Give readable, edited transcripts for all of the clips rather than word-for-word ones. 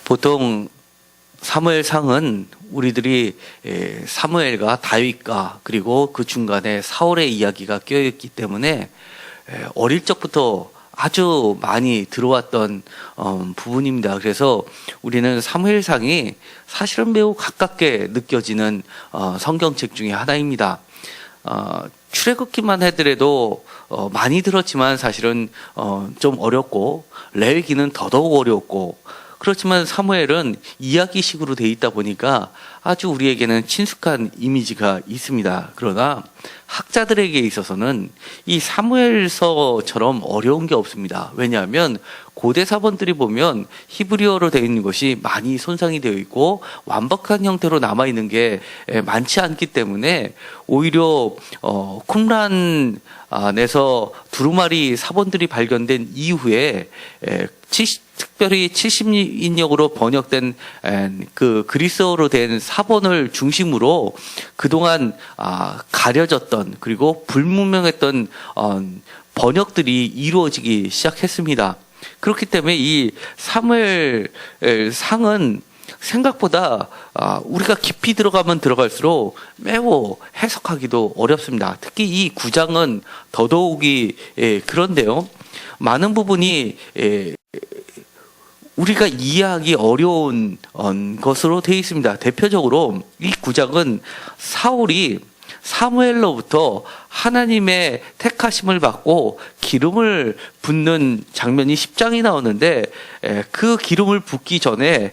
보통 사무엘상은 우리들이 사무엘과 다윗과 그리고 그 중간에 사울의 이야기가 껴있기 때문에 어릴 적부터 아주 많이 들어왔던 부분입니다. 그래서 우리는 사무엘상이 사실은 매우 가깝게 느껴지는 성경책 중에 하나입니다. 출애굽기만 하더라도 많이 들었지만 사실은 좀 어렵고, 레위기는 더더욱 어려웠고, 그렇지만 사무엘은 이야기식으로 되어 있다 보니까 아주 우리에게는 친숙한 이미지가 있습니다. 그러나 학자들에게 있어서는 이 사무엘서처럼 어려운 게 없습니다. 왜냐하면 고대 사본들이 보면 히브리어로 되어 있는 것이 많이 손상이 되어 있고 완벽한 형태로 남아있는 게 많지 않기 때문에 오히려 쿰란 안에서 두루마리 사본들이 발견된 이후에 특별히 70인역으로 번역된 그 그리스어로 된 사본을 중심으로 그동안 가려졌던, 그리고 불문명했던 번역들이 이루어지기 시작했습니다. 그렇기 때문에 이 사무엘 상은 생각보다 우리가 깊이 들어가면 들어갈수록 매우 해석하기도 어렵습니다. 특히 이 9장은 더더욱이 그런데요. 많은 부분이 우리가 이해하기 어려운 것으로 되어 있습니다. 대표적으로 이 9장은 사울이 사무엘로부터 하나님의 택하심을 받고 기름을 붓는 장면이 10장이 나오는데, 그 기름을 붓기 전에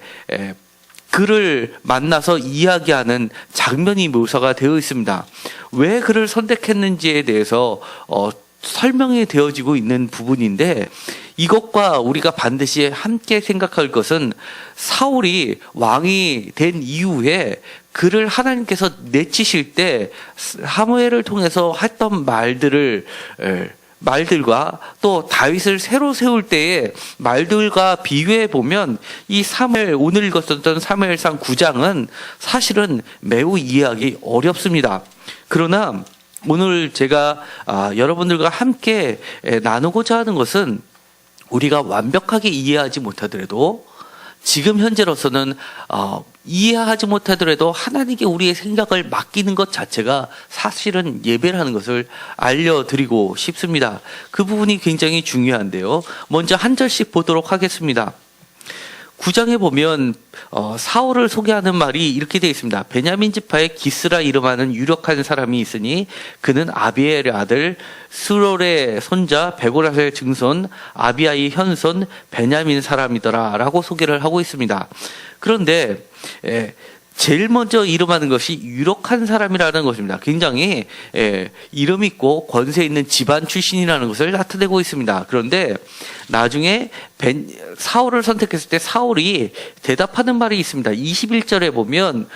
그를 만나서 이야기하는 장면이 묘사가 되어 있습니다. 왜 그를 선택했는지에 대해서 설명이 되어지고 있는 부분인데, 이것과 우리가 반드시 함께 생각할 것은 사울이 왕이 된 이후에 그를 하나님께서 내치실 때 사무엘을 통해서 했던 말들과 또 다윗을 새로 세울 때의 말들과 비교해 보면 이 사무엘, 오늘 읽었던 사무엘상 9장은 사실은 매우 이해하기 어렵습니다. 그러나 오늘 제가 여러분들과 함께 나누고자 하는 것은, 우리가 완벽하게 이해하지 못하더라도 지금 현재로서는 이해하지 못하더라도 하나님께 우리의 생각을 맡기는 것 자체가 사실은 예배라는 것을 알려드리고 싶습니다. 그 부분이 굉장히 중요한데요. 먼저 한 절씩 보도록 하겠습니다. 9장에 보면 사울을 소개하는 말이 이렇게 되어 있습니다. 베냐민 지파의 기스라 이름하는 유력한 사람이 있으니 그는 아비엘의 아들 스롤의 손자 베고라의 증손 아비아의 현손 베냐민 사람이더라 라고 소개를 하고 있습니다. 그런데 제일 먼저 이름하는 것이 유력한 사람이라는 것입니다. 굉장히 이름 있고 권세 있는 집안 출신이라는 것을 나타내고 있습니다. 그런데 나중에 사울을 선택했을 때 사울이 대답하는 말이 있습니다. 21절에 보면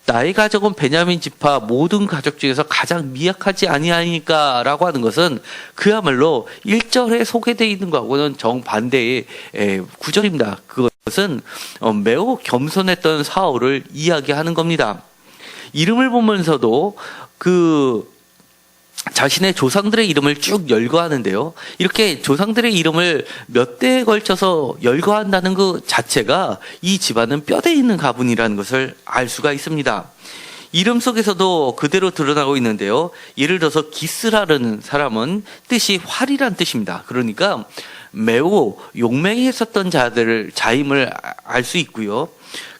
나의 가족은 베냐민 지파 모든 가족 중에서 가장 미약하지 아니하니까 라고 하는 것은 그야말로 1절에 소개되어 있는 것하고는 정반대의 구절입니다. 그것은 매우 겸손했던 사울을 이야기하는 겁니다. 이름을 보면서도 자신의 조상들의 이름을 쭉 열거하는데요. 이렇게 조상들의 이름을 몇 대에 걸쳐서 열거한다는 그 자체가 이 집안은 뼈대 있는 가문이라는 것을 알 수가 있습니다. 이름 속에서도 그대로 드러나고 있는데요. 예를 들어서 기스라는 사람은 뜻이 활이란 뜻입니다. 그러니까 매우 용맹히 했었던 자임을 알 수 있고요.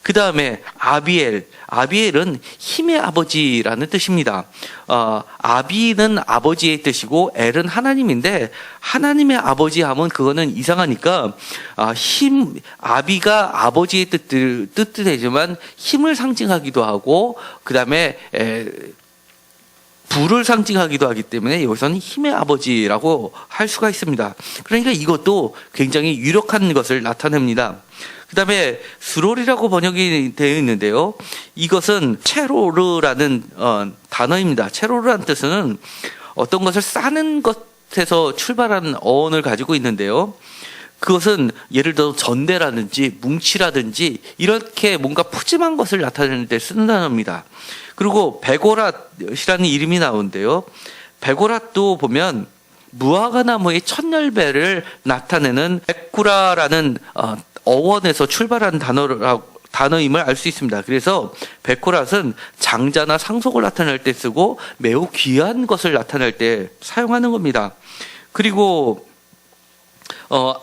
그 다음에 아비엘은 힘의 아버지라는 뜻입니다. 아비는 아버지의 뜻이고 엘은 하나님인데, 하나님의 아버지 하면 그거는 이상하니까 아비가 아버지의 뜻되지만 힘을 상징하기도 하고, 그 다음에 부를 상징하기도 하기 때문에 여기서는 힘의 아버지라고 할 수가 있습니다. 그러니까 이것도 굉장히 유력한 것을 나타냅니다. 그 다음에 스롤이라고 번역이 되어 있는데요. 이것은 체로르라는 단어입니다. 체로르라는 뜻은 어떤 것을 싸는 것에서 출발하는 어원을 가지고 있는데요. 그것은 예를 들어 전대라든지 뭉치라든지 이렇게 뭔가 푸짐한 것을 나타내는 데 쓰는 단어입니다. 그리고 베고랏이라는 이름이 나오는데요. 베고랏도 보면 무화과 나무의 첫 열매를 나타내는 베쿠라라는 어원에서 출발한 단어임을 알 수 있습니다. 그래서 베코랏은 장자나 상속을 나타낼 때 쓰고 매우 귀한 것을 나타낼 때 사용하는 겁니다. 그리고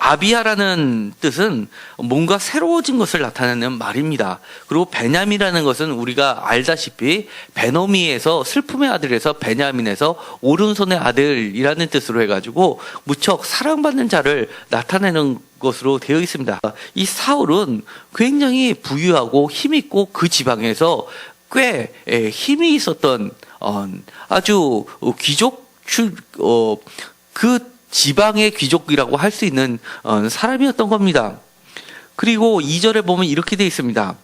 아비아라는 뜻은 뭔가 새로워진 것을 나타내는 말입니다. 그리고 베냐민이라는 것은 우리가 알다시피 베노미에서 슬픔의 아들에서 베냐민에서 오른손의 아들이라는 뜻으로 해가지고 무척 사랑받는 자를 나타내는 것으로 되어 있습니다. 이 사울은 굉장히 부유하고 힘있고 그 지방에서 꽤 힘이 있었던 아주 그 지방의 귀족이라고 할 수 있는 사람이었던 겁니다. 그리고 2절에 보면 이렇게 되어 있습니다.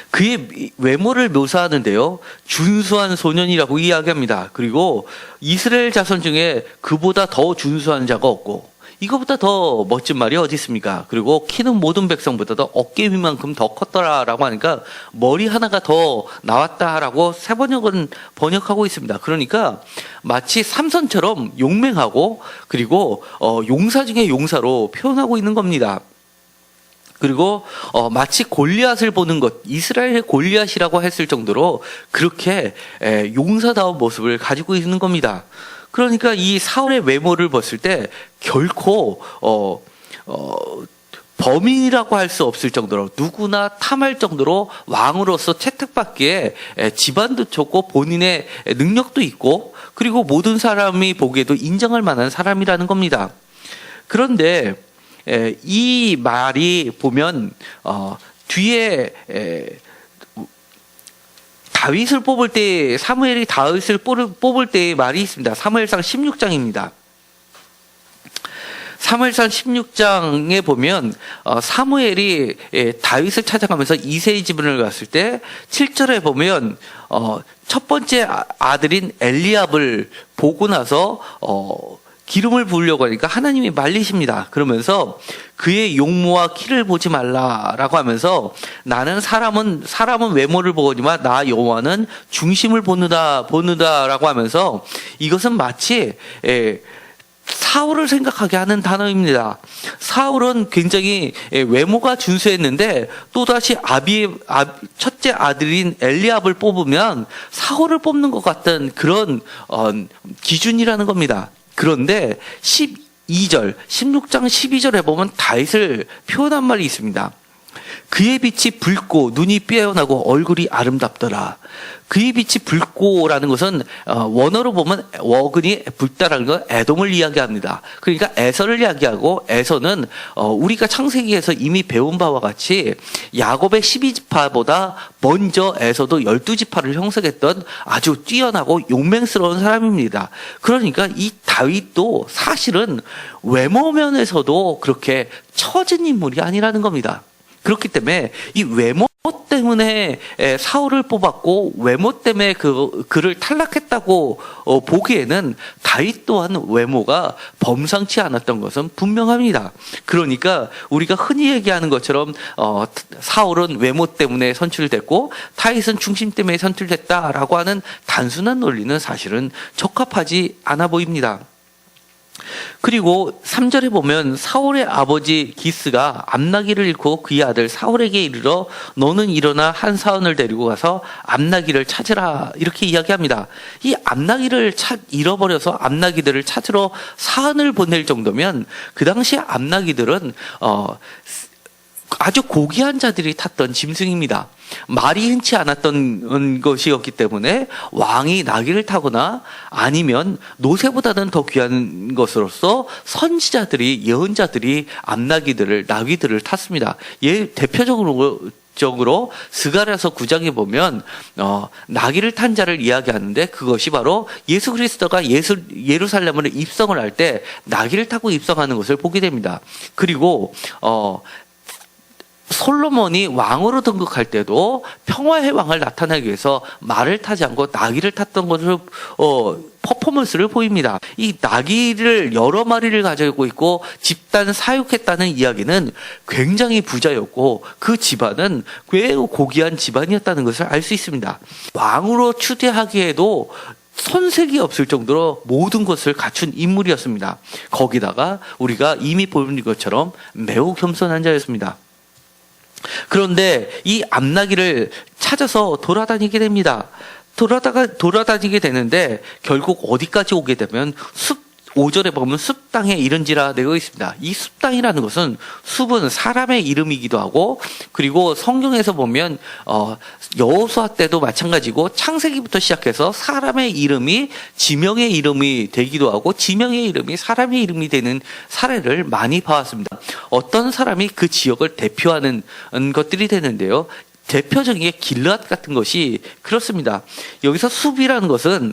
그의 외모를 묘사하는데요, 준수한 소년이라고 이야기합니다. 그리고 이스라엘 자손 중에 그보다 더 준수한 자가 없고 이거보다 더 멋진 말이 어디 있습니까? 그리고 키는 모든 백성보다도 어깨 위만큼 더 컸더라라고 하니까 머리 하나가 더 나왔다라고 세 번역은 번역하고 있습니다. 그러니까 마치 삼손처럼 용맹하고 그리고 용사 중에 용사로 표현하고 있는 겁니다. 그리고 마치 골리앗을 보는 것, 이스라엘의 골리앗이라고 했을 정도로 그렇게 용사다운 모습을 가지고 있는 겁니다. 그러니까 이 사울의 외모를 봤을 때 결코 범인이라고 할 수 없을 정도로 누구나 탐할 정도로 왕으로서 채택받기에 집안도 좋고 본인의 능력도 있고 그리고 모든 사람이 보기에도 인정할 만한 사람이라는 겁니다. 그런데 이 말이 보면 뒤에 다윗을 뽑을 때 사무엘이 다윗을 뽑을 때의 말이 있습니다. 사무엘상 16장입니다. 사무엘상 16장에 보면 사무엘이 다윗을 찾아가면서 이새의 집을 갔을 때 7절에 보면 첫 번째 아들인 엘리압을 보고 나서 기름을 부으려고 하니까 하나님이 말리십니다. 그러면서 그의 용모와 키를 보지 말라라고 하면서 사람은 외모를 보거니와 나 여호와는 중심을 보느다라고 하면서 이것은 마치 사울을 생각하게 하는 단어입니다. 사울은 굉장히 외모가 준수했는데 또다시 첫째 아들인 엘리압을 뽑으면 사울을 뽑는 것 같은 그런 기준이라는 겁니다. 그런데 16장 12절에 보면 다윗을 표현한 말이 있습니다. 그의 빛이 붉고 눈이 빼어나고 얼굴이 아름답더라. 그의 빛이 붉고라는 것은 원어로 보면 워근이 붉다라는 건 에돔을 이야기합니다. 그러니까 에서를 이야기하고 에서는 우리가 창세기에서 이미 배운 바와 같이 야곱의 12지파보다 먼저 에서도 12지파를 형성했던 아주 뛰어나고 용맹스러운 사람입니다. 그러니까 이 다윗도 사실은 외모 면에서도 그렇게 처진 인물이 아니라는 겁니다. 그렇기 때문에 이 외모 때문에 사울을 뽑았고 외모 때문에 그를 탈락했다고 보기에는 다윗 또한 외모가 범상치 않았던 것은 분명합니다. 그러니까 우리가 흔히 얘기하는 것처럼 사울은 외모 때문에 선출됐고 다윗은 중심 때문에 선출됐다라고 하는 단순한 논리는 사실은 적합하지 않아 보입니다. 그리고 3절에 보면 사울의 아버지 기스가 암나기를 잃고 그의 아들 사울에게 이르러 너는 일어나 한 사원을 데리고 가서 암나기를 찾으라 이렇게 이야기합니다. 이 암나기를 잃어버려서 암나기들을 찾으러 사원을 보낼 정도면 그 당시 암나기들은 아주 고귀한 자들이 탔던 짐승입니다. 말이 흔치 않았던 것이었기 때문에 왕이 나귀를 타거나 아니면 노새보다는 더 귀한 것으로서 선지자들이 예언자들이 나귀들을 탔습니다. 대표적으로 스가랴서 9장에 보면 나귀를 탄 자를 이야기하는데 그것이 바로 예수 그리스도가 예루살렘으로 입성을 할 때 나귀를 타고 입성하는 것을 보게 됩니다. 그리고 솔로몬이 왕으로 등극할 때도 평화의 왕을 나타내기 위해서 말을 타지 않고 나귀를 탔던 것을 퍼포먼스를 보입니다. 이 나귀를 여러 마리를 가지고 있고 집단 사육했다는 이야기는 굉장히 부자였고 그 집안은 매우 고귀한 집안이었다는 것을 알 수 있습니다. 왕으로 추대하기에도 손색이 없을 정도로 모든 것을 갖춘 인물이었습니다. 거기다가 우리가 이미 본 것처럼 매우 겸손한 자였습니다. 그런데 이 암나기를 찾아서 돌아다니게 됩니다. 돌아다니게 되는데 결국 어디까지 오게 되면 5절에 보면 숲땅에 이른지라 되어 있습니다. 이 숲땅이라는 것은 숲은 사람의 이름이기도 하고, 그리고 성경에서 보면 여호수아 때도 마찬가지고 창세기부터 시작해서 사람의 이름이 지명의 이름이 되기도 하고 지명의 이름이 사람의 이름이 되는 사례를 많이 봐왔습니다. 어떤 사람이 그 지역을 대표하는 것들이 되는데요. 대표적인 게 길앗 같은 것이 그렇습니다. 여기서 숲이라는 것은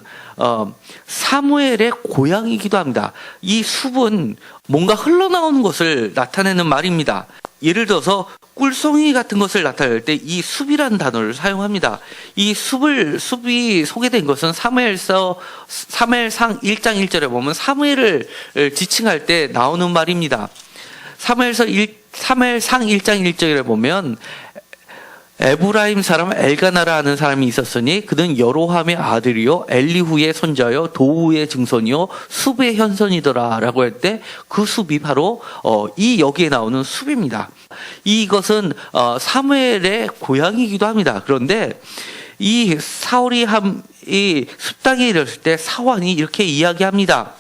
사무엘의 고향이기도 합니다. 이 숲은 뭔가 흘러나오는 것을 나타내는 말입니다. 예를 들어서 꿀송이 같은 것을 나타낼 때 이 숲이라는 단어를 사용합니다. 이 숲이 소개된 것은 사무엘상 1장 1절에 보면 사무엘을 지칭할 때 나오는 말입니다. 사무엘상 1장 1절에 보면 에브라임 사람 엘가나라 하는 사람이 있었으니 그는 여로함의 아들이요 엘리후의 손자요 도우의 증손이요 숲의 현손이더라 라고 할 때 그 숲이 바로 이 여기에 나오는 숲입니다. 이것은 사무엘의 고향이기도 합니다. 그런데 이 사울이 이 숲땅에 이르렀을 때 사환이 이렇게 이야기합니다.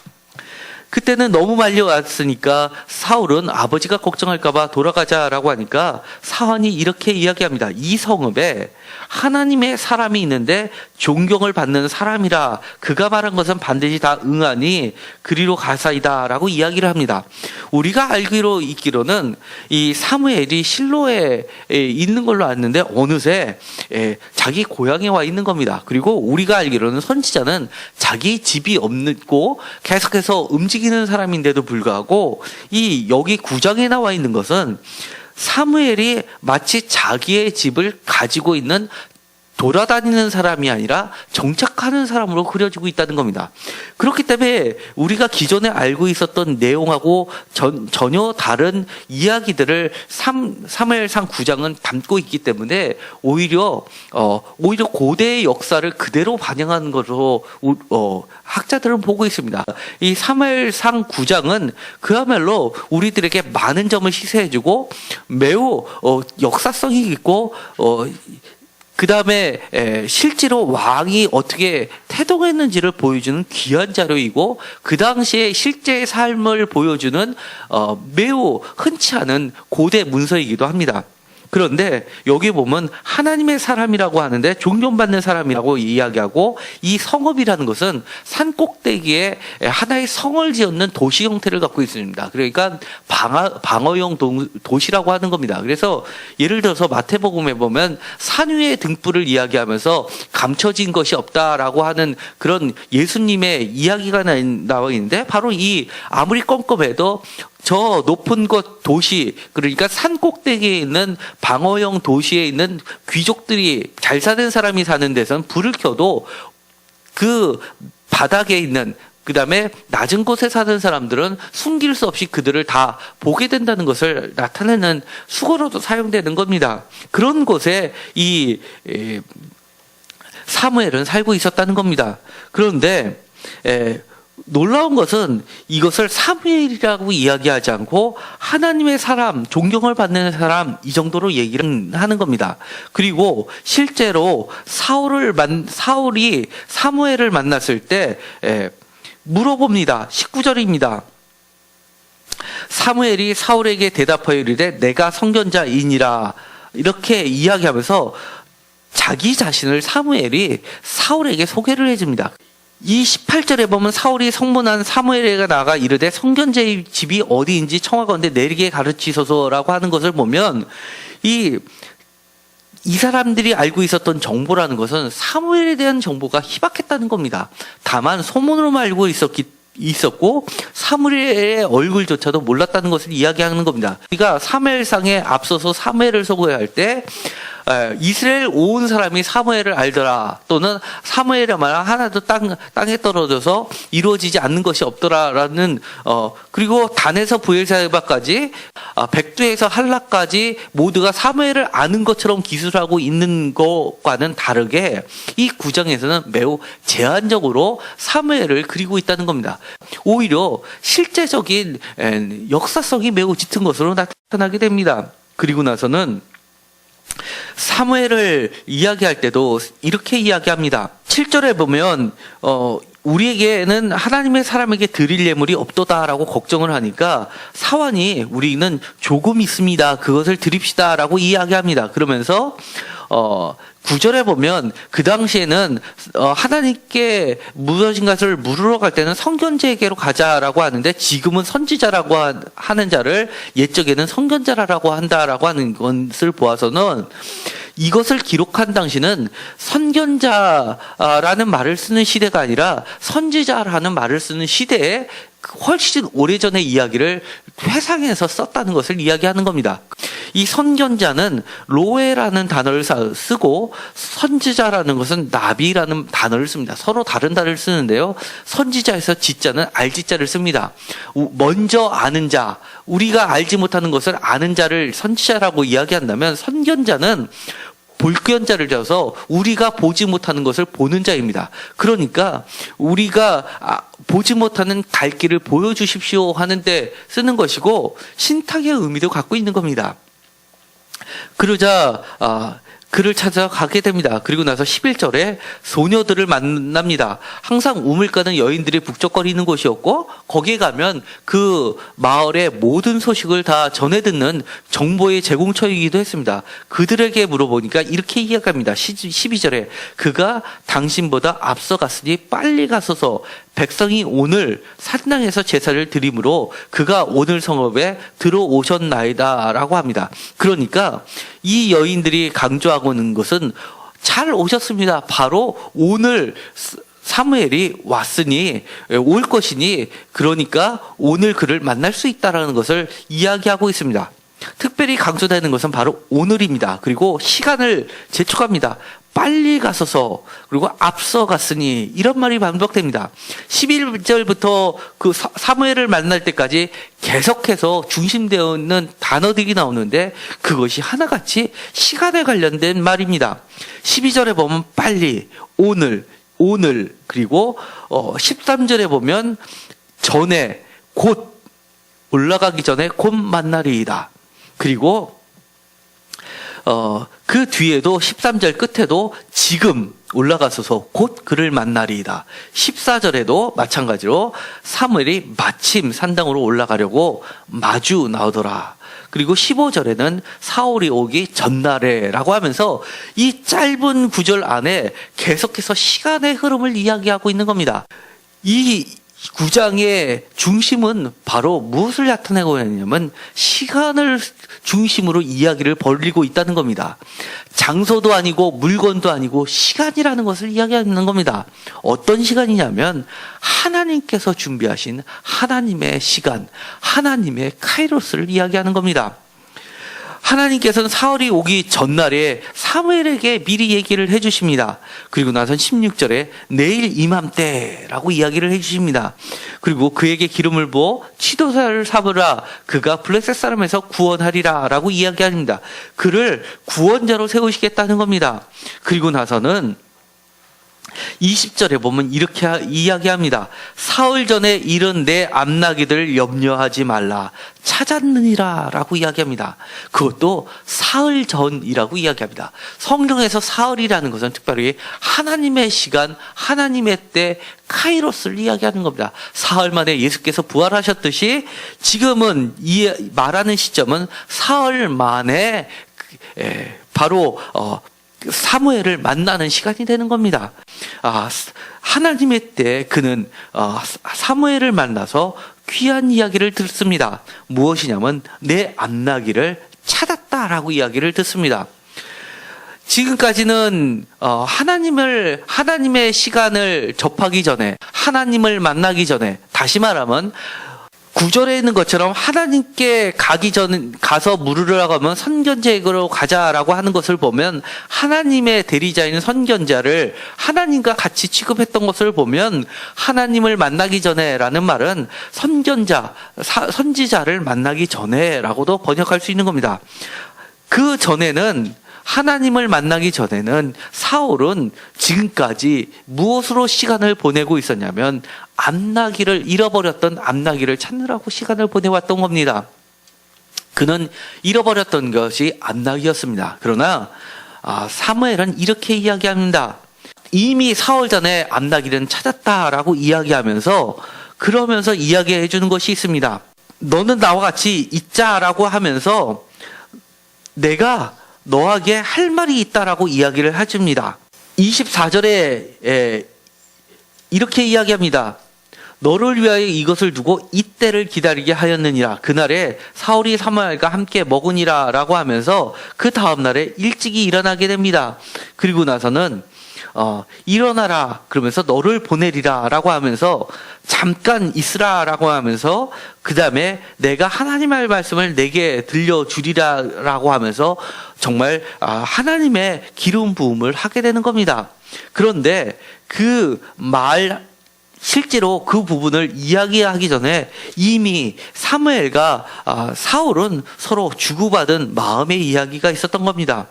그때는 너무 말려왔으니까 사울은 아버지가 걱정할까봐 돌아가자라고 하니까 사환이 이렇게 이야기합니다. 이 성읍에 하나님의 사람이 있는데 존경을 받는 사람이라 그가 말한 것은 반드시 다 응하니 그리로 가사이다 라고 이야기를 합니다. 우리가 알기로 있기로는 이 사무엘이 실로에 있는 걸로 아는데 어느새 자기 고향에 와 있는 겁니다. 그리고 우리가 알기로는 선지자는 자기 집이 없고 계속해서 움직이는 사람인데도 불구하고 여기 9장에 나와 있는 것은 사무엘이 마치 자기의 집을 가지고 있는 돌아다니는 사람이 아니라 정착하는 사람으로 그려지고 있다는 겁니다. 그렇기 때문에 우리가 기존에 알고 있었던 내용하고 전혀 다른 이야기들을 사무엘상 9장은 담고 있기 때문에 오히려 고대의 역사를 그대로 반영하는 것으로 학자들은 보고 있습니다. 이 사무엘상 9장은 그야말로 우리들에게 많은 점을 시사해주고 매우 역사성이 있고 그 다음에 실제로 왕이 어떻게 태동했는지를 보여주는 귀한 자료이고 그 당시에 실제 삶을 보여주는 매우 흔치 않은 고대 문서이기도 합니다. 그런데 여기 보면 하나님의 사람이라고 하는데 존경받는 사람이라고 이야기하고 이 성읍이라는 것은 산 꼭대기에 하나의 성을 지었는 도시 형태를 갖고 있습니다. 그러니까 방어용 도시라고 하는 겁니다. 그래서 예를 들어서 마태복음에 보면 산 위의 등불을 이야기하면서 감춰진 것이 없다라고 하는 그런 예수님의 이야기가 나와 있는데 바로 이 아무리 껌껌해도 저 높은 곳 도시, 그러니까 산 꼭대기에 있는 방어형 도시에 있는 귀족들이 잘 사는 사람이 사는 데서는 불을 켜도 그 바닥에 있는 그 다음에 낮은 곳에 사는 사람들은 숨길 수 없이 그들을 다 보게 된다는 것을 나타내는 수고로도 사용되는 겁니다. 그런 곳에 이 사무엘은 살고 있었다는 겁니다. 그런데 놀라운 것은 이것을 사무엘이라고 이야기하지 않고 하나님의 사람, 존경을 받는 사람 이 정도로 얘기를 하는 겁니다. 그리고 실제로 사울이 사무엘을 만났을 때 물어봅니다. 19절입니다. 사무엘이 사울에게 대답하여 이르되 내가 선견자이니라 이렇게 이야기하면서 자기 자신을 사무엘이 사울에게 소개를 해줍니다. 이 18절에 보면 사울이 성문한 사무엘에게 나가 이르되 선견자의 집이 어디인지 청하건대 내리게 가르치소서라고 하는 것을 보면 이 사람들이 알고 있었던 정보라는 것은 사무엘에 대한 정보가 희박했다는 겁니다. 다만 소문으로만 알고 있었고 사무엘의 얼굴조차도 몰랐다는 것을 이야기하는 겁니다. 우리가 사무엘상에 앞서서 사무엘을 소개할 때 이스라엘 온 사람이 사무엘을 알더라, 또는 사무엘의 말 하나도 땅에 떨어져서 이루어지지 않는 것이 없더라라는, 그리고 단에서 브엘세바까지, 백두에서 할라까지 모두가 사무엘을 아는 것처럼 기술하고 있는 것과는 다르게 이 9장에서는 매우 제한적으로 사무엘을 그리고 있다는 겁니다. 오히려 실제적인 역사성이 매우 짙은 것으로 나타나게 됩니다. 그리고 나서는 사무엘을 이야기할 때도 이렇게 이야기합니다. 7절에 보면 우리에게는 하나님의 사람에게 드릴 예물이 없도다라고 걱정을 하니까 사환이 우리는 조금 있습니다, 그것을 드립시다라고 이야기합니다. 그러면서 9절에 보면 그 당시에는 하나님께 무엇인 것을 물으러 갈 때는 선견자에게로 가자라고 하는데, 지금은 선지자라고 하는 자를 옛적에는 선견자라고 한다라고 하는 것을 보아서는 이것을 기록한 당시는 선견자라는 말을 쓰는 시대가 아니라 선지자라는 말을 쓰는 시대에 훨씬 오래전의 이야기를 회상해서 썼다는 것을 이야기하는 겁니다. 이 선견자는 로에라는 단어를 쓰고 선지자라는 것은 나비라는 단어를 씁니다. 서로 다른 단어를 쓰는데요, 선지자에서 지자는 알지자를 씁니다. 먼저 아는 자, 우리가 알지 못하는 것을 아는 자를 선지자라고 이야기한다면, 선견자는 볼견자를 져서 우리가 보지 못하는 것을 보는 자입니다. 그러니까 우리가 보지 못하는 갈 길을 보여주십시오 하는데 쓰는 것이고, 신탁의 의미도 갖고 있는 겁니다. 그러자 그를 찾아가게 됩니다. 그리고 나서 11절에 소녀들을 만납니다. 항상 우물 가는 여인들이 북적거리는 곳이었고, 거기에 가면 그 마을의 모든 소식을 다 전해 듣는 정보의 제공처이기도 했습니다. 그들에게 물어보니까 이렇게 이야기합니다. 12절에 그가 당신보다 앞서갔으니 빨리 가소서, 백성이 오늘 산당에서 제사를 드림으로 그가 오늘 성읍에 들어오셨나이다 라고 합니다. 그러니까 이 여인들이 강조하고 있는 것은 잘 오셨습니다, 바로 오늘 사무엘이 왔으니 올 것이니, 그러니까 오늘 그를 만날 수 있다라는 것을 이야기하고 있습니다. 특별히 강조되는 것은 바로 오늘입니다. 그리고 시간을 재촉합니다. 빨리 가서서, 그리고 앞서 갔으니, 이런 말이 반복됩니다. 11절부터 그 사무엘을 만날 때까지 계속해서 중심되어 있는 단어들이 나오는데, 그것이 하나같이 시간에 관련된 말입니다. 12절에 보면 빨리, 오늘, 그리고 13절에 보면 전에, 곧, 올라가기 전에 곧 만나리이다. 그리고 그 뒤에도 13절 끝에도 지금 올라가서서 곧 그를 만나리이다. 14절에도 마찬가지로 사무엘이 마침 산당으로 올라가려고 마주 나오더라. 그리고 15절에는 사울이 오기 전날에라고 하면서 이 짧은 구절 안에 계속해서 시간의 흐름을 이야기하고 있는 겁니다. 이 9장의 중심은 바로 무엇을 나타내고 있냐면 시간을 중심으로 이야기를 벌이고 있다는 겁니다. 장소도 아니고 물건도 아니고 시간이라는 것을 이야기하는 겁니다. 어떤 시간이냐면 하나님께서 준비하신 하나님의 시간, 하나님의 카이로스를 이야기하는 겁니다. 하나님께서는 사울이 오기 전날에 사무엘에게 미리 얘기를 해주십니다. 그리고 나서 16절에 내일 이맘때라고 이야기를 해주십니다. 그리고 그에게 기름을 부어 치도사를 삼으라, 그가 블레셋 사람에서 구원하리라 라고 이야기합니다. 그를 구원자로 세우시겠다는 겁니다. 그리고 나서는 20절에 보면 이렇게 이야기합니다. 사흘 전에 이른 내 암나기들 염려하지 말라, 찾았느니라 라고 이야기합니다. 그것도 사흘 전이라고 이야기합니다. 성경에서 사흘이라는 것은 특별히 하나님의 시간, 하나님의 때, 카이로스를 이야기하는 겁니다. 사흘 만에 예수께서 부활하셨듯이 지금은 이 말하는 시점은 사흘 만에 바로 사무엘을 만나는 시간이 되는 겁니다. 하나님의 때 그는 사무엘을 만나서 귀한 이야기를 듣습니다. 무엇이냐면 내 암나기를 찾았다라고 이야기를 듣습니다. 지금까지는 하나님의 시간을 접하기 전에, 하나님을 만나기 전에, 다시 말하면 구절에 있는 것처럼 하나님께 가서 물으려고 하면 선견자에게로 가자라고 하는 것을 보면 하나님의 대리자인 선견자를 하나님과 같이 취급했던 것을 보면 하나님을 만나기 전에라는 말은 선지자를 만나기 전에라고도 번역할 수 있는 겁니다. 그 전에는 하나님을 만나기 전에는 사울은 지금까지 무엇으로 시간을 보내고 있었냐면 잃어버렸던 암나귀를 찾느라고 시간을 보내왔던 겁니다. 그는 잃어버렸던 것이 암나귀였습니다. 그러나 사무엘은 이렇게 이야기합니다. 이미 사흘 전에 암나귀는 찾았다라고 이야기하면서 그러면서 이야기해 주는 것이 있습니다. 너는 나와 같이 있자라고 하면서 내가 너에게 할 말이 있다라고 이야기를 해줍니다. 24절에 이렇게 이야기합니다. 너를 위하여 이것을 두고 이때를 기다리게 하였느니라. 그날에 사울이 사무엘과 함께 먹으니라 라고 하면서 그 다음날에 일찍이 일어나게 됩니다. 그리고 나서는 일어나라 그러면서 너를 보내리라 라고 하면서 잠깐 있으라 라고 하면서 그 다음에 내가 하나님의 말씀을 내게 들려주리라 라고 하면서 정말 하나님의 기름 부음을 하게 되는 겁니다. 그런데 실제로 그 부분을 이야기하기 전에 이미 사무엘과 사울은 서로 주고받은 마음의 이야기가 있었던 겁니다.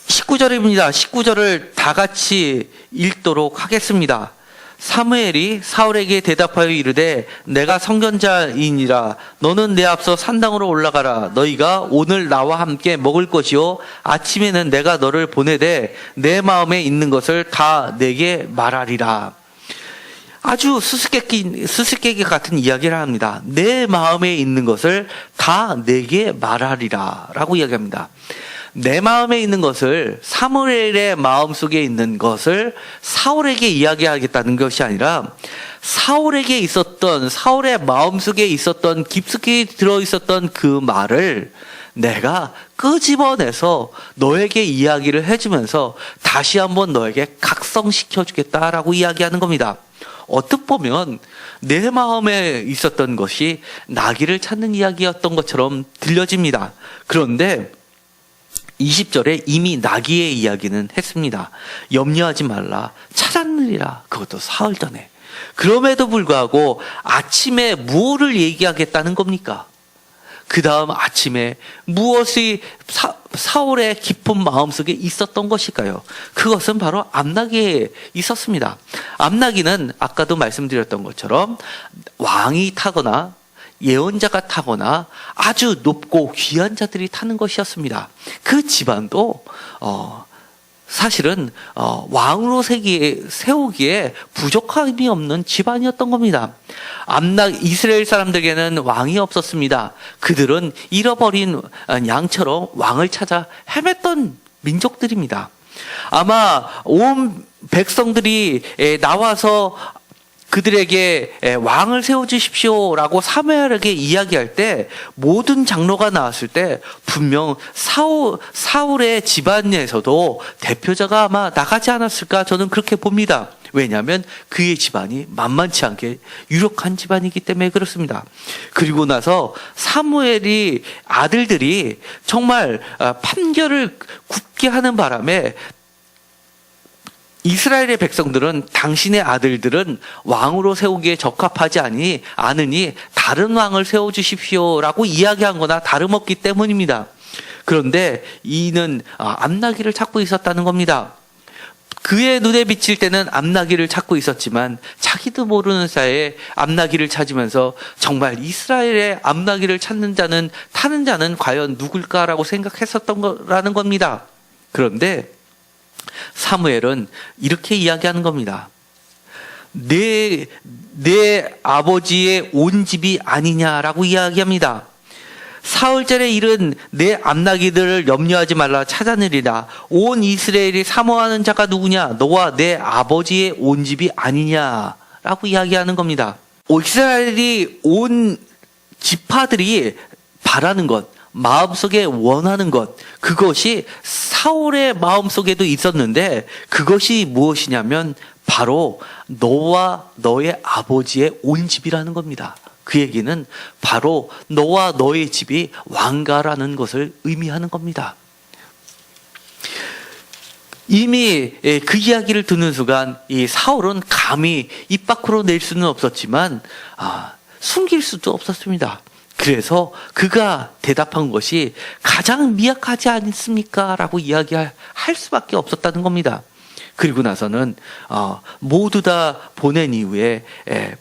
19절입니다. 19절을 다 같이 읽도록 하겠습니다. 사무엘이 사울에게 대답하여 이르되 내가 선견자이니라. 너는 내 앞서 산당으로 올라가라. 너희가 오늘 나와 함께 먹을 것이요 아침에는 내가 너를 보내되 내 마음에 있는 것을 다 내게 말하리라. 아주 수수께끼 같은 이야기를 합니다. 내 마음에 있는 것을 다 내게 말하리라 라고 이야기합니다. 내 마음에 있는 것을 사무엘의 마음속에 있는 것을 사울에게 이야기하겠다는 것이 아니라 사울의 마음속에 있었던 깊숙이 들어있었던 그 말을 내가 끄집어내서 너에게 이야기를 해주면서 다시 한번 너에게 각성시켜 주겠다라고 이야기하는 겁니다. 어떻게 보면 내 마음에 있었던 것이 나귀를 찾는 이야기였던 것처럼 들려집니다. 그런데 20절에 이미 나귀의 이야기는 했습니다. 염려하지 말라. 찾았느니라. 그것도 사흘 전에. 그럼에도 불구하고 아침에 무엇을 얘기하겠다는 겁니까? 그 다음 아침에 무엇이 사울의 깊은 마음속에 있었던 것일까요? 그것은 바로 암나귀에 있었습니다. 암나귀는 아까도 말씀드렸던 것처럼 왕이 타거나 예언자가 타거나 아주 높고 귀한 자들이 타는 것이었습니다. 그 집안도 사실은 왕으로 세우기에 부족함이 없는 집안이었던 겁니다. 이스라엘 사람들에게는 왕이 없었습니다. 그들은 잃어버린 양처럼 왕을 찾아 헤맸던 민족들입니다. 아마 온 백성들이 나와서 그들에게 왕을 세워주십시오라고 사무엘에게 이야기할 때 모든 장로가 나왔을 때 분명 사울의 집안에서도 대표자가 아마 나가지 않았을까 저는 그렇게 봅니다. 왜냐하면 그의 집안이 만만치 않게 유력한 집안이기 때문에 그렇습니다. 그리고 나서 사무엘이 아들들이 정말 판결을 굽게 하는 바람에 이스라엘의 백성들은 당신의 아들들은 왕으로 세우기에 적합하지 않으니 다른 왕을 세워주십시오라고 이야기한 거나 다름없기 때문입니다. 그런데 이는 암나귀를 찾고 있었다는 겁니다. 그의 눈에 비칠 때는 암나귀를 찾고 있었지만 자기도 모르는 사이에 암나귀를 찾으면서 정말 이스라엘의 암나귀를 타는 자는 과연 누굴까라고 생각했었던 거라는 겁니다. 그런데 사무엘은 이렇게 이야기하는 겁니다. 내 아버지의 온 집이 아니냐라고 이야기합니다. 사흘절에 이른 내 암나귀들을 염려하지 말라. 찾아내리라. 온 이스라엘이 사모하는 자가 누구냐? 너와 내 아버지의 온 집이 아니냐라고 이야기하는 겁니다. 이스라엘이 온 지파들이 바라는 것, 마음속에 원하는 것, 그것이 사울의 마음속에도 있었는데 그것이 무엇이냐면 바로 너와 너의 아버지의 온 집이라는 겁니다. 그 얘기는 바로 너와 너의 집이 왕가라는 것을 의미하는 겁니다. 이미 그 이야기를 듣는 순간 이 사울은 감히 입 밖으로 낼 수는 없었지만 숨길 수도 없었습니다. 그래서 그가 대답한 것이 가장 미약하지 않습니까? 라고 이야기할 수밖에 없었다는 겁니다. 그리고 나서는 모두 다 보낸 이후에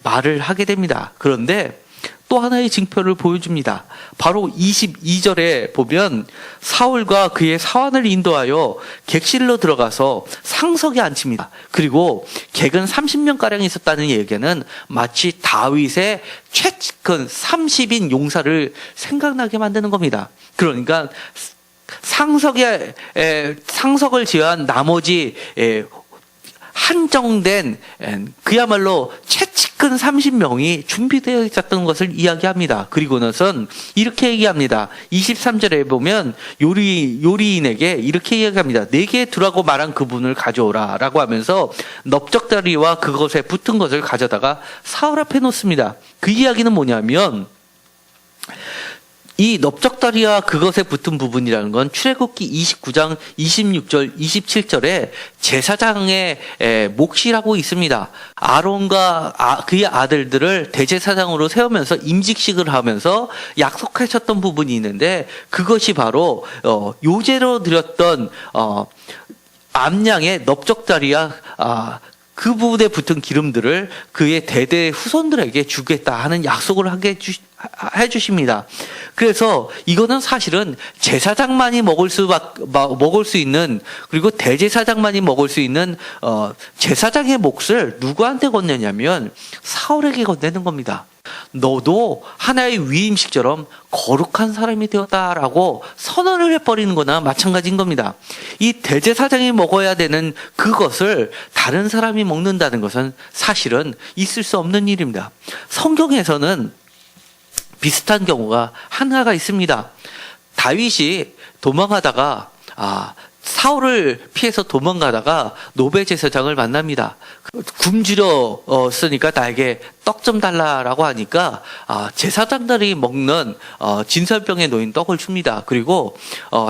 말을 하게 됩니다. 그런데 또 하나의 징표를 보여줍니다. 바로 22절에 보면 사울과 그의 사환을 인도하여 객실로 들어가서 상석에 앉힙니다. 그리고 객은 30명가량 있었다는 얘기는 마치 다윗의 최측근 30인 용사를 생각나게 만드는 겁니다. 그러니까 상석을 제외한 나머지 한정된 그야말로 최측근 30명이 준비되어 있었던 것을 이야기합니다. 그리고 나선 이렇게 얘기합니다. 23절에 보면 요리인에게 이렇게 이야기합니다. 내게 두라고 말한 그분을 가져오라 라고 하면서 넓적다리와 그것에 붙은 것을 가져다가 사울 앞에 놓습니다. 그 이야기는 뭐냐면 이 넓적다리와 그것에 붙은 부분이라는 건 출애굽기 29장 26절 27절에 제사장의 몫이라고 있습니다. 아론과 그의 아들들을 대제사장으로 세우면서 임직식을 하면서 약속하셨던 부분이 있는데 그것이 바로 요제로 드렸던 암양의 넓적다리와 그 부분에 붙은 기름들을 그의 대대 후손들에게 주겠다 하는 약속을 해주십니다. 그래서 이거는 사실은 제사장만이 먹을 수 있는, 그리고 대제사장만이 먹을 수 있는 제사장의 몫을 누구한테 건네냐면 사울에게 건네는 겁니다. 너도 하나의 위임식처럼 거룩한 사람이 되었다라고 선언을 해버리는 거나 마찬가지인 겁니다. 이 대제사장이 먹어야 되는 그것을 다른 사람이 먹는다는 것은 사실은 있을 수 없는 일입니다. 성경에서는 비슷한 경우가 하나가 있습니다. 다윗이 도망하다가 사울을 피해서 도망가다가 노베 제사장을 만납니다. 굶주렸으니까 나에게 떡 좀 달라라고 하니까 제사장들이 먹는 진설병에 놓인 떡을 줍니다. 그리고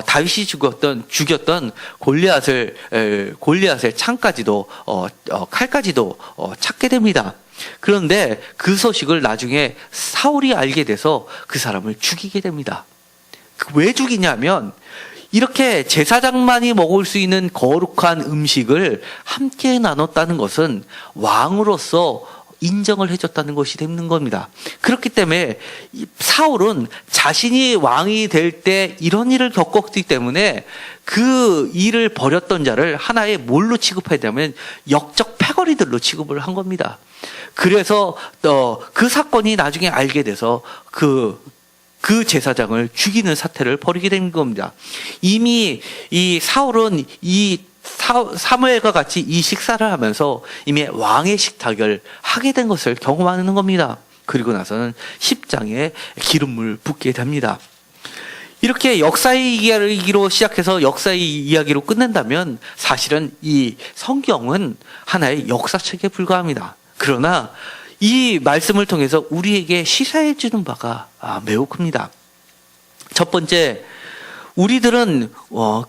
다윗이 죽였던 골리앗의 창까지도 칼까지도 찾게 됩니다. 그런데 그 소식을 나중에 사울이 알게 돼서 그 사람을 죽이게 됩니다. 왜 죽이냐면 이렇게 제사장만이 먹을 수 있는 거룩한 음식을 함께 나눴다는 것은 왕으로서 인정을 해줬다는 것이 되는 겁니다. 그렇기 때문에 사울은 자신이 왕이 될 때 이런 일을 겪었기 때문에 그 일을 벌였던 자를 하나의 뭘로 취급하냐면 역적 패거리들로 취급을 한 겁니다. 그래서 그 사건이 나중에 알게 돼서 그 제사장을 죽이는 사태를 벌이게 된 겁니다. 이미 이 사울은 사무엘과 같이 이 식사를 하면서 이미 왕의 식탁을 하게 된 것을 경험하는 겁니다. 그리고 나서는 10장에 기름을 붓게 됩니다. 이렇게 역사의 이야기로 시작해서 역사의 이야기로 끝낸다면 사실은 이 성경은 하나의 역사책에 불과합니다. 그러나 이 말씀을 통해서 우리에게 시사해 주는 바가 매우 큽니다. 첫 번째, 우리들은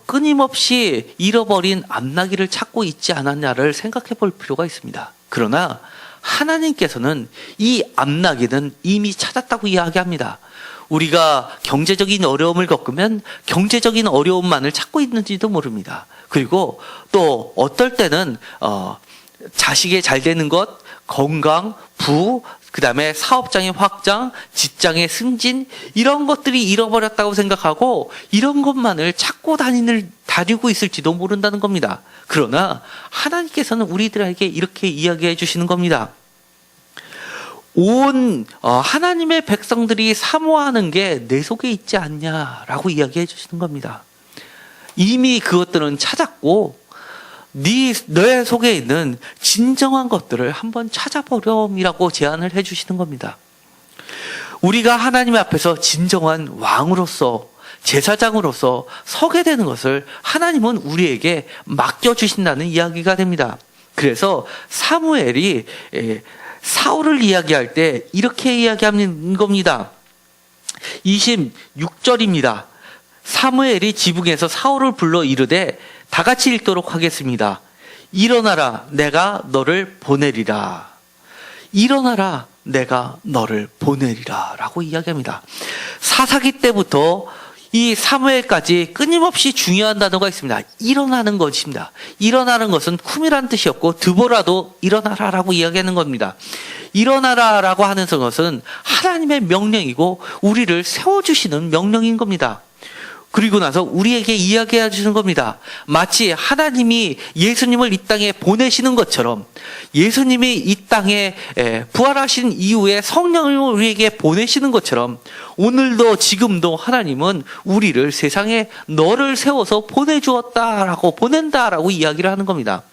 끊임없이 잃어버린 암나기를 찾고 있지 않았냐를 생각해 볼 필요가 있습니다. 그러나 하나님께서는 이 암나기는 이미 찾았다고 이야기합니다. 우리가 경제적인 어려움을 겪으면 경제적인 어려움만을 찾고 있는지도 모릅니다. 그리고 또 어떨 때는 자식의 잘 되는 것, 건강, 그 다음에 사업장의 확장, 직장의 승진, 이런 것들이 잃어버렸다고 생각하고 이런 것만을 찾고 다니고 있을지도 모른다는 겁니다. 그러나 하나님께서는 우리들에게 이렇게 이야기해 주시는 겁니다. 하나님의 백성들이 사모하는 게 내 속에 있지 않냐라고 이야기해 주시는 겁니다. 이미 그것들은 찾았고 내 속에 있는 진정한 것들을 한번 찾아보렴이라고 제안을 해주시는 겁니다. 우리가 하나님 앞에서 진정한 왕으로서 제사장으로서 서게 되는 것을 하나님은 우리에게 맡겨주신다는 이야기가 됩니다. 그래서 사무엘이 사울을 이야기할 때 이렇게 이야기하는 겁니다. 26절입니다. 사무엘이 지붕에서 사울을 불러 이르되 다 같이 읽도록 하겠습니다. 일어나라, 내가 너를 보내리라. 일어나라, 내가 너를 보내리라 라고 이야기합니다. 사사기 때부터 이 사무엘까지 끊임없이 중요한 단어가 있습니다. 일어나는 것입니다. 일어나는 것은 쿰이라는 뜻이었고 드보라도 일어나라라고 이야기하는 겁니다. 일어나라라고 하는 것은 하나님의 명령이고 우리를 세워주시는 명령인 겁니다. 그리고 나서 우리에게 이야기해 주시는 겁니다. 마치 하나님이 예수님을 이 땅에 보내시는 것처럼 예수님이 이 땅에 부활하신 이후에 성령을 우리에게 보내시는 것처럼 오늘도 지금도 하나님은 우리를 세상에 너를 세워서 보내주었다라고 보낸다라고 이야기를 하는 겁니다.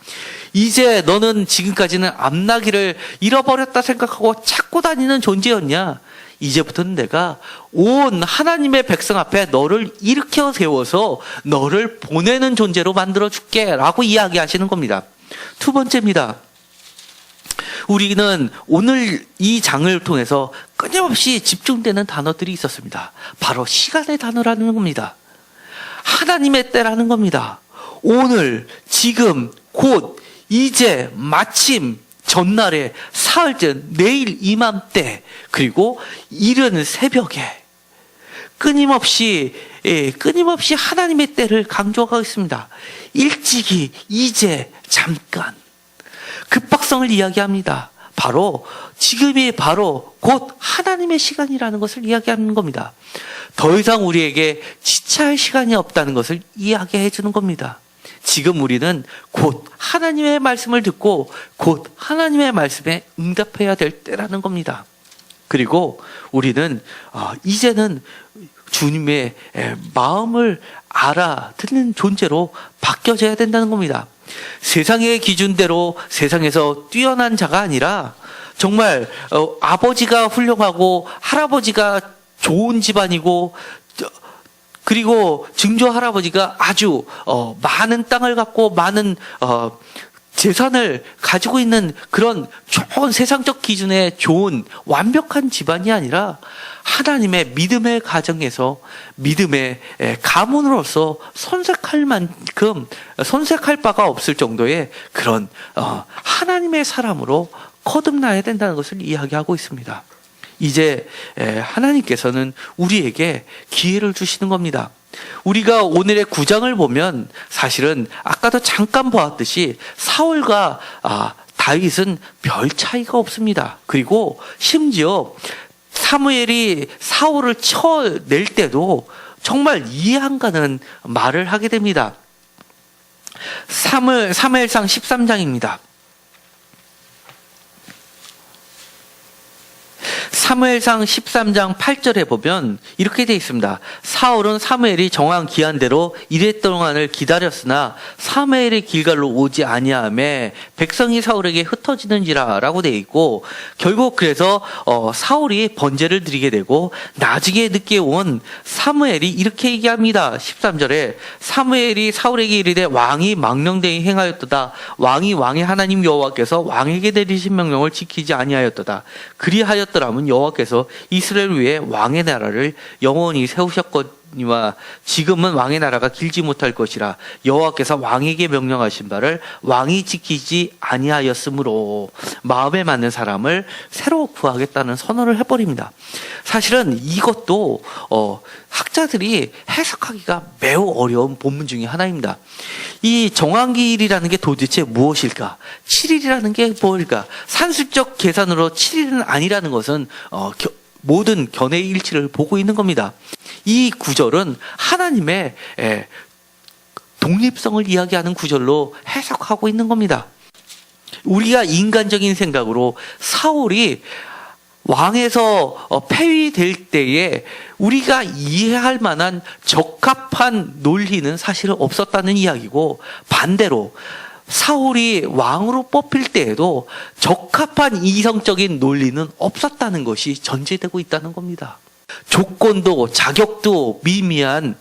이제 너는 지금까지는 앞나기를 잃어버렸다 생각하고 찾고 다니는 존재였냐? 이제부터는 내가 온 하나님의 백성 앞에 너를 일으켜 세워서 너를 보내는 존재로 만들어줄게 라고 이야기하시는 겁니다. 두 번째입니다. 우리는 오늘 이 장을 통해서 끊임없이 집중되는 단어들이 있었습니다. 바로 시간의 단어라는 겁니다. 하나님의 때라는 겁니다. 오늘, 지금, 곧, 이제, 마침, 전날에, 사흘째, 내일 이맘때, 그리고 이른 새벽에 끊임없이 하나님의 때를 강조하고 있습니다. 일찍이, 이제, 잠깐 급박성을 이야기합니다. 바로 지금이 바로 곧 하나님의 시간이라는 것을 이야기하는 겁니다. 더 이상 우리에게 지체할 시간이 없다는 것을 이야기해 주는 겁니다. 지금 우리는 곧 하나님의 말씀을 듣고 곧 하나님의 말씀에 응답해야 될 때라는 겁니다. 그리고 우리는 이제는 주님의 마음을 알아듣는 존재로 바뀌어져야 된다는 겁니다. 세상의 기준대로 세상에서 뛰어난 자가 아니라 정말 아버지가 훌륭하고 할아버지가 좋은 집안이고 그리고 증조 할아버지가 아주 많은 땅을 갖고 많은 재산을 가지고 있는 그런 좋은 세상적 기준의 좋은 완벽한 집안이 아니라 하나님의 믿음의 가정에서 믿음의 가문으로서 손색할 만큼 손색할 바가 없을 정도의 그런 하나님의 사람으로 거듭나야 된다는 것을 이야기하고 있습니다. 이제 하나님께서는 우리에게 기회를 주시는 겁니다. 우리가 오늘의 9장을 보면 사실은 아까도 잠깐 보았듯이 사울과 다윗은 별 차이가 없습니다. 그리고 심지어 사무엘이 사울을 쳐낼 때도 정말 이해 안 가는 말을 하게 됩니다. 사무엘상 13장입니다. 사무엘상 13장 8절에 보면 이렇게 되어 있습니다. 사울은 사무엘이 정한 기한대로 이래 동안을 기다렸으나 사무엘이 길갈로 오지 아니하매 백성이 사울에게 흩어지는지라 라고 되어 있고 결국 그래서 사울이 번제를 드리게 되고 나중에 늦게 온 사무엘이 이렇게 얘기합니다. 13절에 사무엘이 사울에게 이르되 왕이 망령되이 행하였도다. 왕이 왕의 하나님 여호와께서 왕에게 내리신 명령을 지키지 아니하였도다. 그리하였더라면 여호와께서 이스라엘 위에 왕의 나라를 영원히 세우셨거니와 지금은 왕의 나라가 길지 못할 것이라. 여호와께서 왕에게 명령하신 바를 왕이 지키지 아니하였으므로 마음에 맞는 사람을 새로 구하겠다는 선언을 해버립니다. 사실은 이것도 학자들이 해석하기가 매우 어려운 본문 중에 하나입니다. 이 정한기일이라는 게 도대체 무엇일까? 7일이라는 게 뭘까? 산술적 계산으로 7일은 아니라는 것은 모든 견해의 일치를 보고 있는 겁니다. 이 구절은 하나님의 독립성을 이야기하는 구절로 해석하고 있는 겁니다. 우리가 인간적인 생각으로 사울이 왕에서 폐위될 때에 우리가 이해할 만한 적합한 논리는 사실 없었다는 이야기고 반대로 사울이 왕으로 뽑힐 때에도 적합한 이성적인 논리는 없었다는 것이 전제되고 있다는 겁니다. 조건도 자격도 미미한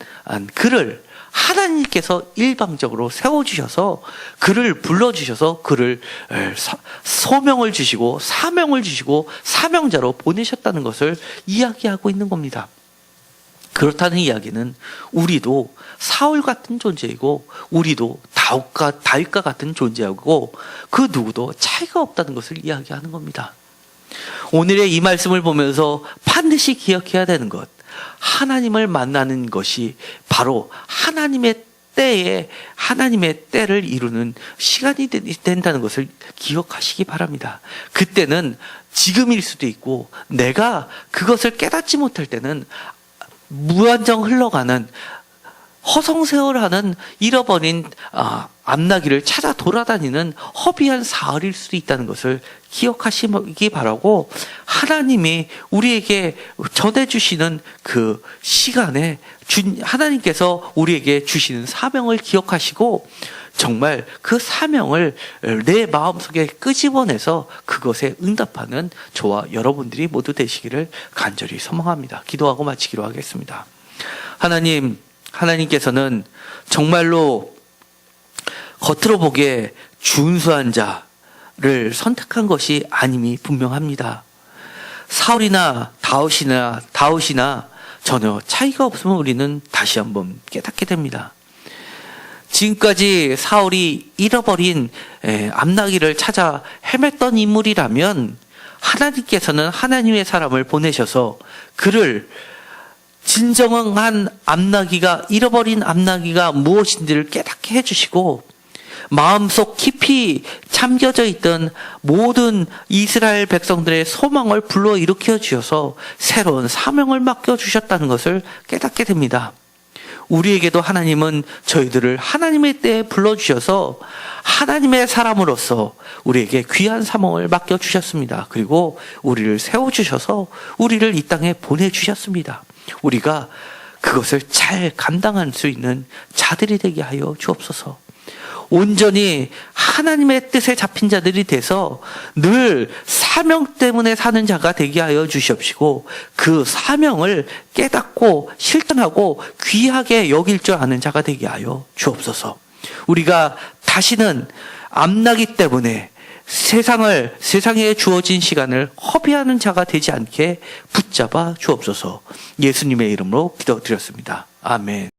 그를 하나님께서 일방적으로 세워주셔서 그를 불러주셔서 그를 소명을 주시고 사명을 주시고 사명자로 보내셨다는 것을 이야기하고 있는 겁니다. 그렇다는 이야기는 우리도 사울 같은 존재이고 우리도 다윗과 같은 존재하고 그 누구도 차이가 없다는 것을 이야기하는 겁니다. 오늘의 이 말씀을 보면서 반드시 기억해야 되는 것, 하나님을 만나는 것이 바로 하나님의 때를 이루는 시간이 된다는 것을 기억하시기 바랍니다. 그때는 지금일 수도 있고 내가 그것을 깨닫지 못할 때는 무한정 흘러가는 허송세월하는 잃어버린 앞나기를 찾아 돌아다니는 허비한 사흘일 수도 있다는 것을 기억하시기 바라고, 하나님이 우리에게 전해주시는 그 시간에 하나님께서 우리에게 주시는 사명을 기억하시고 정말 그 사명을 내 마음속에 끄집어내서 그것에 응답하는 저와 여러분들이 모두 되시기를 간절히 소망합니다. 기도하고 마치기로 하겠습니다. 하나님께서는 정말로 겉으로 보기에 준수한 자를 선택한 것이 아님이 분명합니다. 사울이나 다윗이나 전혀 차이가 없음을 우리는 다시 한번 깨닫게 됩니다. 지금까지 사울이 잃어버린 앞나기를 찾아 헤맸던 인물이라면 하나님께서는 하나님의 사람을 보내셔서 그를 진정한 잃어버린 앞나기가 무엇인지를 깨닫게 해주시고 마음속 깊이 잠겨져 있던 모든 이스라엘 백성들의 소망을 불러일으켜 주셔서 새로운 사명을 맡겨주셨다는 것을 깨닫게 됩니다. 우리에게도 하나님은 저희들을 하나님의 때에 불러주셔서 하나님의 사람으로서 우리에게 귀한 사명을 맡겨주셨습니다. 그리고 우리를 세워주셔서 우리를 이 땅에 보내주셨습니다. 우리가 그것을 잘 감당할 수 있는 자들이 되게 하여 주옵소서. 온전히 하나님의 뜻에 잡힌 자들이 돼서 늘 사명 때문에 사는 자가 되게 하여 주시옵시고 그 사명을 깨닫고 실천하고 귀하게 여길 줄 아는 자가 되게 하여 주옵소서. 우리가 다시는 앞나기 때문에 세상에 주어진 시간을 허비하는 자가 되지 않게 붙잡아 주옵소서. 예수님의 이름으로 기도드렸습니다. 아멘.